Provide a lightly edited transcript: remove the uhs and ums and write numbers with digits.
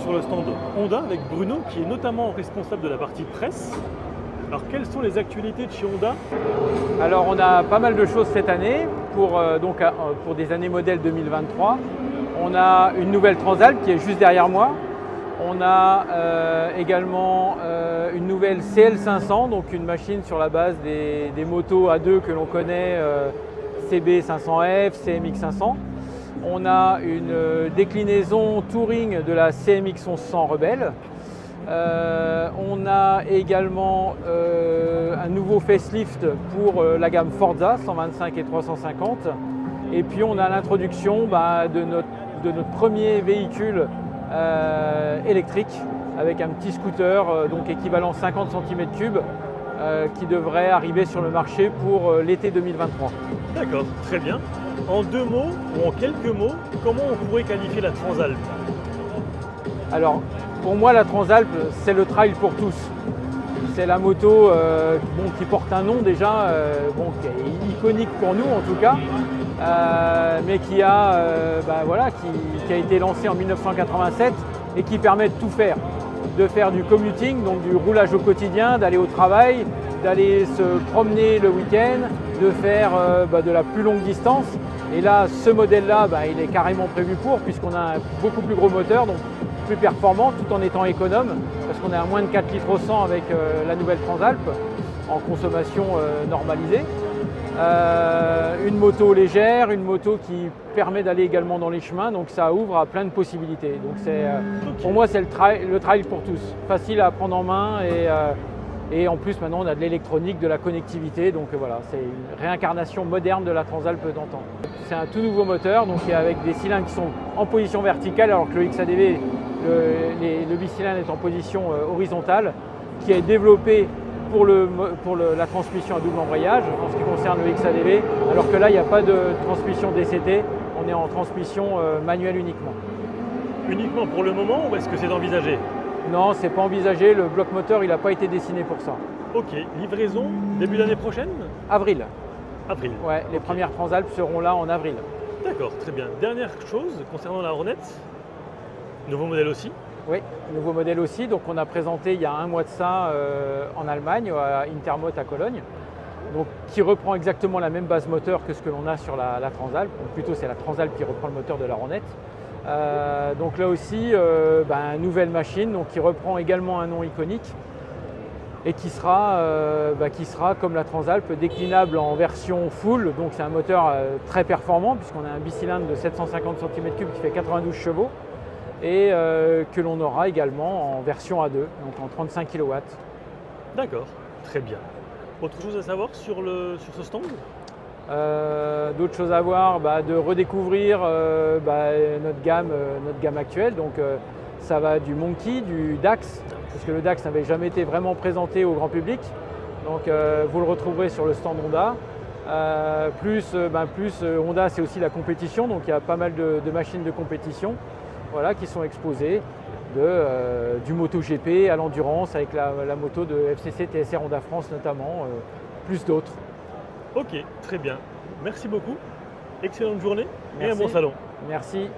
sur le stand Honda avec Bruno qui est notamment responsable de la partie presse. Alors quelles sont les actualités de chez Honda? Alors on a pas mal de choses cette année pour des années modèles 2023. On a une nouvelle Transalp qui est juste derrière moi. On a également une nouvelle CL500, donc une machine sur la base des motos A2 que l'on connaît, CB500F, CMX500. On a une déclinaison touring de la CMX 1100 Rebelle. On a également un nouveau facelift pour la gamme Forza 125 et 350. Et puis on a l'introduction de notre premier véhicule électrique avec un petit scooter donc équivalent 50 cm3 qui devrait arriver sur le marché pour l'été 2023. D'accord, très bien. En deux mots ou en quelques mots, comment on pourrait qualifier la Transalp? Alors, pour moi, la Transalp, c'est le trail pour tous. C'est la moto qui porte un nom déjà, qui est iconique pour nous en tout cas, mais qui a été lancée en 1987 et qui permet de tout faire. De faire du commuting, donc du roulage au quotidien, d'aller au travail, d'aller se promener le week-end, de faire de la plus longue distance. Et là, ce modèle-là, il est carrément prévu puisqu'on a un beaucoup plus gros moteur, donc plus performant tout en étant économe, parce qu'on est à moins de 4 litres au 100 avec la nouvelle Transalp en consommation normalisée. Une moto légère, une moto qui permet d'aller également dans les chemins, donc ça ouvre à plein de possibilités. Donc pour moi, c'est le trail pour tous, facile à prendre en main et en plus maintenant on a de l'électronique, de la connectivité, donc voilà, c'est une réincarnation moderne de la Transalp d'antan. C'est un tout nouveau moteur, donc avec des cylindres qui sont en position verticale, alors que le XADV, le bicylindre est en position horizontale, qui est développé pour la transmission à double embrayage en ce qui concerne le XADV, alors que là il n'y a pas de transmission DCT, on est en transmission manuelle uniquement. Uniquement pour le moment ou est-ce que c'est envisagé? Non, c'est pas envisagé, le bloc moteur il n'a pas été dessiné pour ça. Ok, livraison début d'année prochaine? Avril. Avril. Ouais, les premières Transalp seront là en avril. D'accord, très bien. Dernière chose concernant la Hornet, nouveau modèle aussi? Oui, nouveau modèle aussi. Donc on a présenté il y a un mois de ça en Allemagne, à Intermot à Cologne, donc, qui reprend exactement la même base moteur que ce que l'on a sur la Transalp. Donc, plutôt c'est la Transalp qui reprend le moteur de la Hornet. Donc là aussi, nouvelle machine donc, qui reprend également un nom iconique et qui sera comme la Transalp déclinable en version full. Donc c'est un moteur très performant puisqu'on a un bicylindre de 750 cm3 qui fait 92 chevaux et que l'on aura également en version A2, donc en 35 kW. D'accord, très bien. Autre chose à savoir sur ce stand? D'autres choses à voir, de redécouvrir notre gamme actuelle. Donc ça va du Monkey, du Dax, parce que le Dax n'avait jamais été vraiment présenté au grand public. Donc vous le retrouverez sur le stand Honda. Plus Honda, c'est aussi la compétition, donc il y a pas mal de machines de compétition qui sont exposées, du MotoGP à l'endurance avec la moto de FCC TSR Honda France notamment, plus d'autres. Ok, très bien. Merci beaucoup. Excellente journée. Merci. Et un bon salon. Merci.